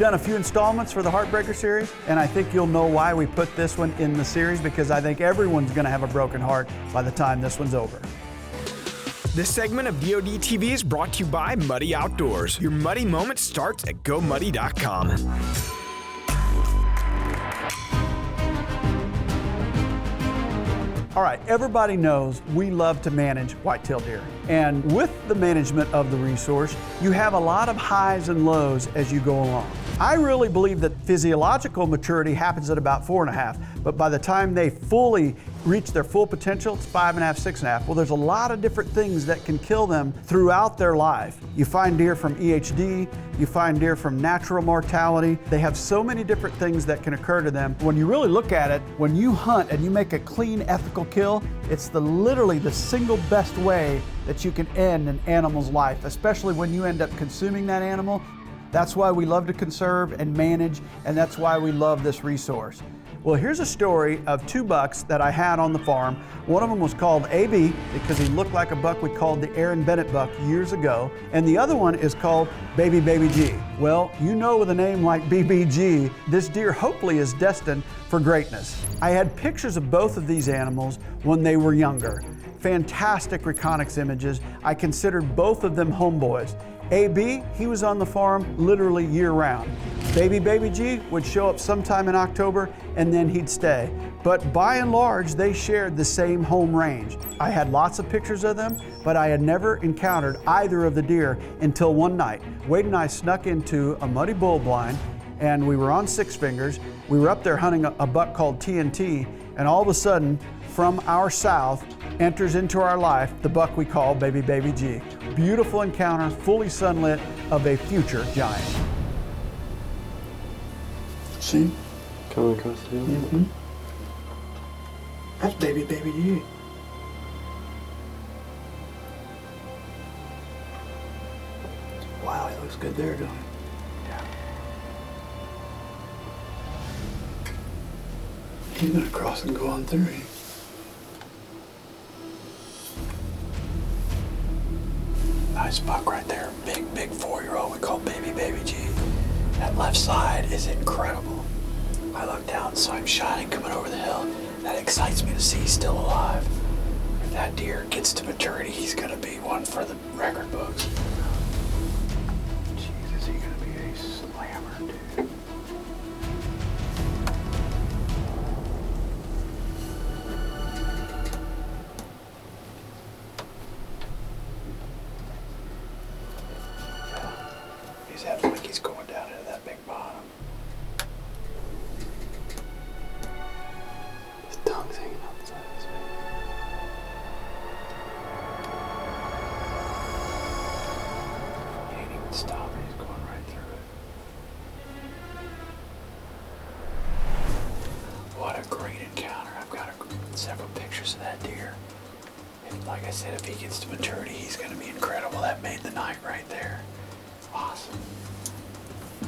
done a few installments for the Heartbreaker series, and I think you'll know why we put this one in the series, because I think everyone's gonna have a broken heart by the time this one's over. This segment of DODTV is brought to you by Muddy Outdoors. Your muddy moment starts at GoMuddy.com. All right, everybody knows we love to manage whitetail deer. And with the management of the resource, you have a lot of highs and lows as you go along. I really believe that physiological maturity happens at about 4.5, but by the time they fully reach their full potential, it's 5.5, 6.5. Well, there's a lot of different things that can kill them throughout their life. You find deer from EHD, you find deer from natural mortality. They have so many different things that can occur to them. When you really look at it, when you hunt and you make a clean, ethical kill, it's literally the single best way that you can end an animal's life, especially when you end up consuming that animal. That's why we love to conserve and manage, and that's why we love this resource. Well, here's a story of 2 bucks that I had on the farm. One of them was called AB because he looked like a buck we called the Aaron Bennett buck years ago. And the other one is called Baby G. Well, you know, with a name like BBG, this deer hopefully is destined for greatness. I had pictures of both of these animals when they were younger. Fantastic reconyx images. I considered both of them homeboys. AB, he was on the farm literally year-round. Baby G would show up sometime in October and then he'd stay. But by and large, they shared the same home range. I had lots of pictures of them, but I had never encountered either of the deer until one night. Wade and I snuck into a muddy bull blind and we were on 6 fingers. We were up there hunting a buck called TNT, and all of a sudden, from our south, enters into our life the buck we call Baby G. Beautiful encounter, fully sunlit, of a future giant. See? Coming across the hill? Mm-hmm. That's Baby G. Wow, he looks good there, doesn't he? Yeah. He's gonna cross and go on through. Nice buck right there. Big 4-year-old we call Baby G. That left side is incredible. I look down, saw him shining coming over the hill. That excites me to see he's still alive. If that deer gets to maturity, he's gonna be one for the record books. Jeez, is he gonna be a slammer, dude? He's acting like he's going down into that big bottom. His tongue's hanging out the side of his face. He ain't even stopping, he's going right through it. What a great encounter. I've got several pictures of that deer. And like I said, if he gets to maturity, he's gonna be incredible. That made the night right there. Awesome.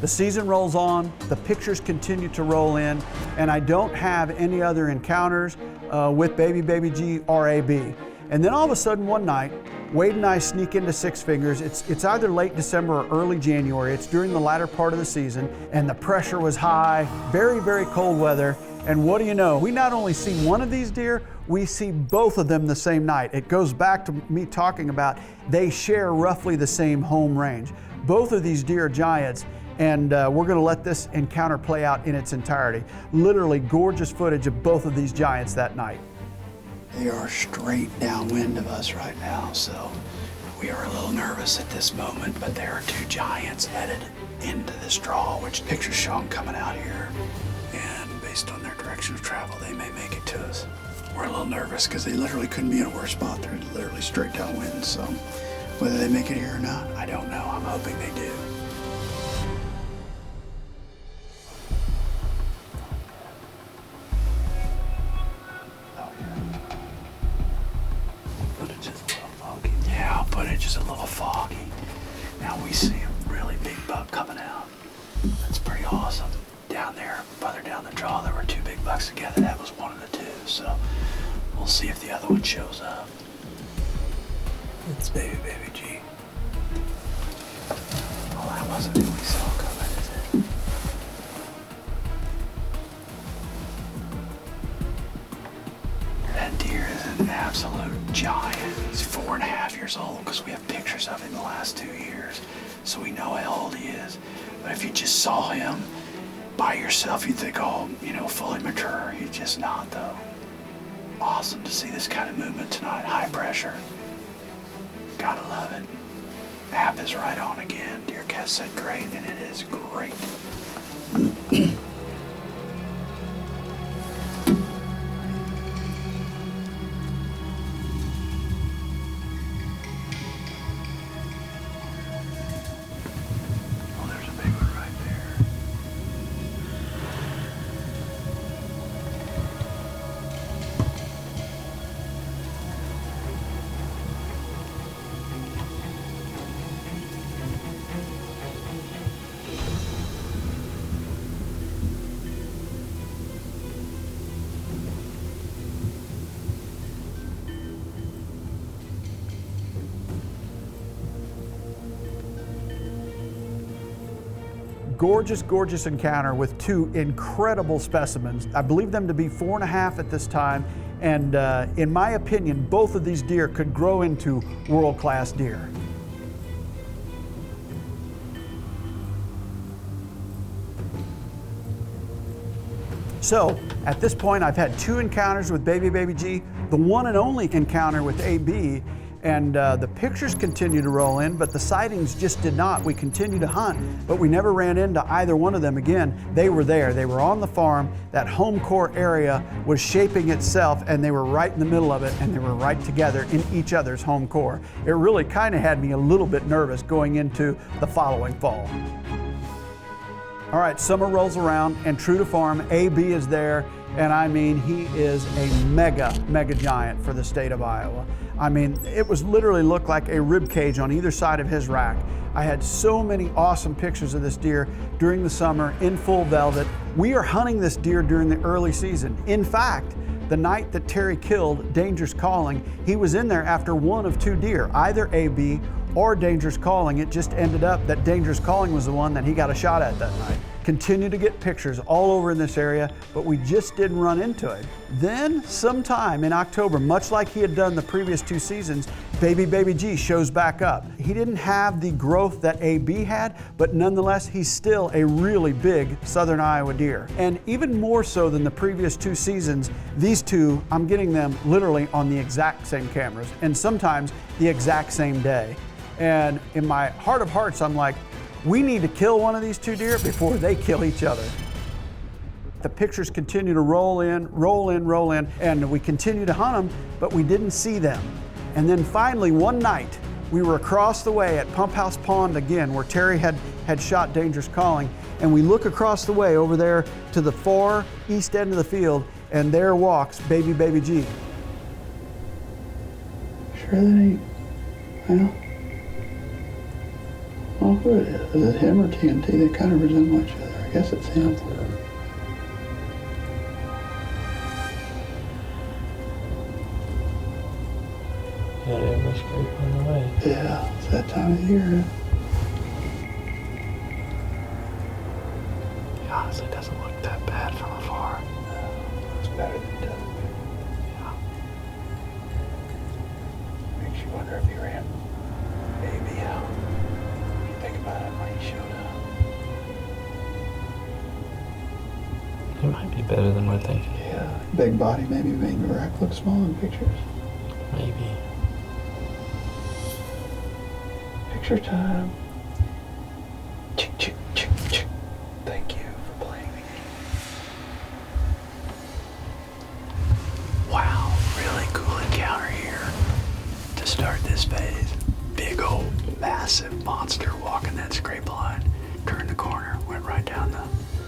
The season rolls on, the pictures continue to roll in, and I don't have any other encounters with Baby G or AB. And then all of a sudden one night, Wade and I sneak into 6 fingers. It's either late December or early January. It's during the latter part of the season, and the pressure was high, very cold weather. And what do you know? We not only see one of these deer, we see both of them the same night. It goes back to me talking about they share roughly the same home range. Both of these deer are giants, and we're gonna let this encounter play out in its entirety. Literally gorgeous footage of both of these giants that night. They are straight downwind of us right now, so we are a little nervous at this moment, but there are 2 giants headed into this draw, which pictures show them coming out here. And based on their direction of travel, they may make it to us. We're a little nervous because they literally couldn't be in a worse spot. They're literally straight downwind, so whether they make it here or not, I don't know. I'm hoping they do. Footage is a little foggy. Yeah, footage is a little foggy. Now we see a really big buck coming out. That's pretty awesome. Down there, further down the draw, there were 2 big bucks together. That was one of the 2, so we'll see if the other one shows up. It's Baby G. Well, that wasn't who we saw coming, is it? absolute giant. He's 4.5 years old because we have pictures of him the last 2 years, so we know how old he is. But if you just saw him by yourself, you'd think, oh, you know, fully mature. He's just not, though. Awesome to see this kind of movement tonight. High pressure. Gotta love it. App is right on again. DeerCast said great, and it is great. Gorgeous, gorgeous encounter with two incredible specimens. I believe them to be 4.5 at this time, and in my opinion, both of these deer could grow into world-class deer. So, at this point, I've had 2 encounters with Baby G, the one and only encounter with AB, and the pictures continue to roll in, but the sightings just did not. We continued to hunt, but we never ran into either one of them again. They were there. They were on the farm. That home core area was shaping itself, and they were right in the middle of it, and they were right together in each other's home core. It really kind of had me a little bit nervous going into the following fall. All right, summer rolls around, and true to form, AB is there, and I mean, he is a mega giant for the state of Iowa. I mean, it was literally looked like a rib cage on either side of his rack. I had so many awesome pictures of this deer during the summer in full velvet. We are hunting this deer during the early season. In fact, the night that Terry killed Dangerous Calling, he was in there after one of 2 deer, either AB or Dangerous Calling. It just ended up that Dangerous Calling was the one that he got a shot at that night. Continue to get pictures all over in this area, but we just didn't run into it. Then, sometime in October, much like he had done the previous 2 seasons, Baby G shows back up. He didn't have the growth that AB had, but nonetheless, he's still a really big Southern Iowa deer. And even more so than the previous 2 seasons, these 2, I'm getting them literally on the exact same cameras, and sometimes the exact same day. And in my heart of hearts, I'm like, we need to kill one of these 2 deer before they kill each other. The pictures continue to roll in, and we continue to hunt them, but we didn't see them. And then finally, one night, we were across the way at Pump House Pond again, where Terry had shot Dangerous Calling, and we look across the way over there to the far east end of the field, and there walks Baby G. Sure that ain't, well, oh, who it is? Is it him or TNT? They kind of resemble each other. I guess it's him. Got every scrape on the way. Yeah, it's that time of year. It honestly doesn't look that bad from afar. No, it's better than it does. Yeah. Makes you wonder if he ran AB out. Think about it when he showed up. He might be better than we're thinking. Yeah, big body maybe made the rack look small in pictures. Maybe. Picture time. Chick, chick, chick, chick. Thank you for playing the game. Wow, really cool encounter here to start this phase. Big old massive monster walking that scrape line. Turned the corner, went right down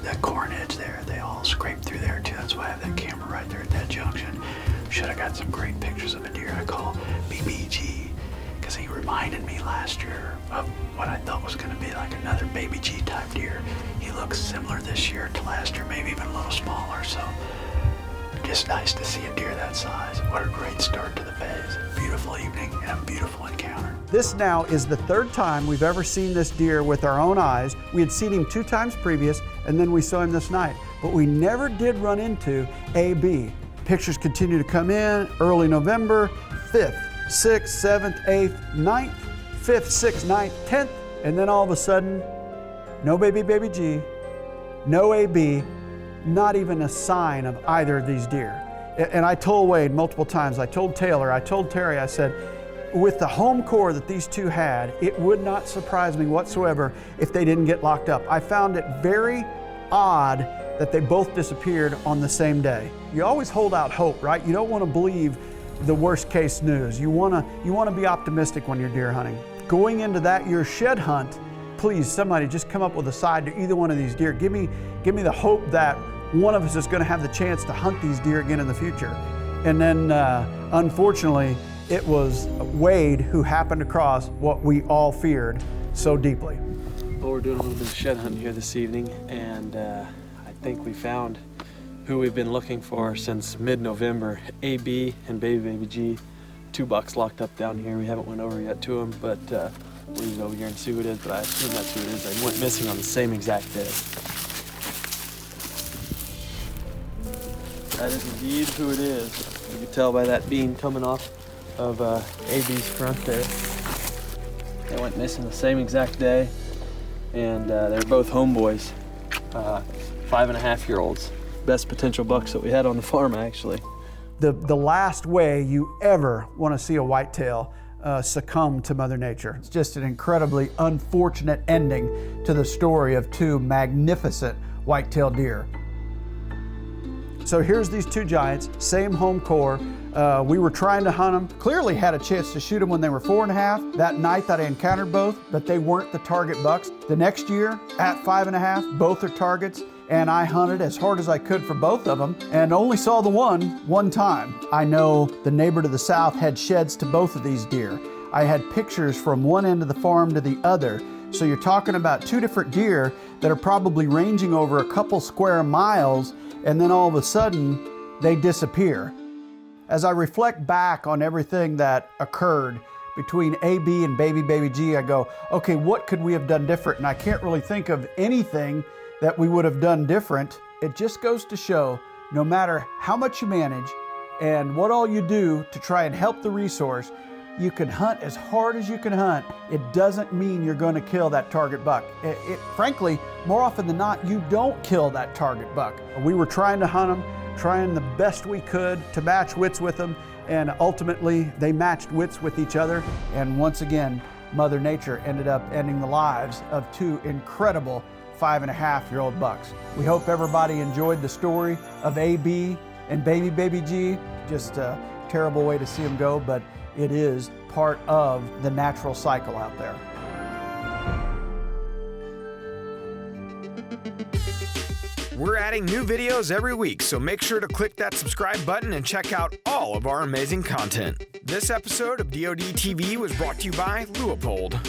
that corn edge there. They all scraped through there too. That's why I have that camera right there at that junction. Should have got some great pictures of a deer I call BBG, because he reminded me last year of what I thought was going to be like another Baby G type deer. He looks similar this year to last year, maybe even a little smaller. So just nice to see a deer that size. What a great start to the phase. Beautiful evening and a beautiful encounter. This now is the 3rd time we've ever seen this deer with our own eyes. We had seen him 2 times previous, and then we saw him this night. But we never did run into AB. Pictures continue to come in. Early November, 5th, 6th, 7th, 8th, 9th, 5th, 6th, 9th, 10th, and then all of a sudden, no baby G, no AB, not even a sign of either of these deer. And I told Wade multiple times, I told Taylor, I told Terry, I said, with the home core that these two had, it would not surprise me whatsoever if they didn't get locked up. I found it very odd that they both disappeared on the same day. You always hold out hope, right? You don't want to believe the worst case news. You want to be optimistic when you're deer hunting. Going into that year's shed hunt, please, somebody just come up with a side to either one of these deer. Give me the hope that one of us is going to have the chance to hunt these deer again in the future. And then, unfortunately, it was Wade who happened across what we all feared so deeply. Well, we're doing a little bit of shed hunting here this evening, and I think we found who we've been looking for since mid-November. AB and baby G, 2 bucks locked up down here. We haven't went over yet to them, but we'll go over here and see who it is, but I assume that's who it is. They went missing on the same exact day. That is indeed who it is. You can tell by that bean coming off of AB's front there. They went missing the same exact day, and they're both homeboys, 5.5-year-olds. Best potential bucks that we had on the farm, actually. The last way you ever want to see a whitetail succumb to Mother Nature. It's just an incredibly unfortunate ending to the story of 2 magnificent whitetail deer. So here's these 2 giants, same home core. We were trying to hunt them, clearly had a chance to shoot them when they were 4.5. That night that I encountered both, but they weren't the target bucks. The next year at 5.5, both are targets, and I hunted as hard as I could for both of them and only saw the one time. I know the neighbor to the south had sheds to both of these deer. I had pictures from one end of the farm to the other. So you're talking about 2 different deer that are probably ranging over a couple square miles, and then all of a sudden they disappear. As I reflect back on everything that occurred between AB and baby G, I go, okay, what could we have done different? And I can't really think of anything that we would have done different. It just goes to show, no matter how much you manage and what all you do to try and help the resource, you can hunt as hard as you can hunt. It doesn't mean you're going to kill that target buck. Frankly, more often than not, you don't kill that target buck. We were trying to hunt them, trying the best we could to match wits with them, and ultimately they matched wits with each other. And once again, Mother Nature ended up ending the lives of 2 incredible 5.5-year-old bucks. We hope everybody enjoyed the story of AB and baby G. Just a terrible way to see them go, but it is part of the natural cycle out there. We're adding new videos every week, so make sure to click that subscribe button and check out all of our amazing content. This episode of DODTV was brought to you by Leupold.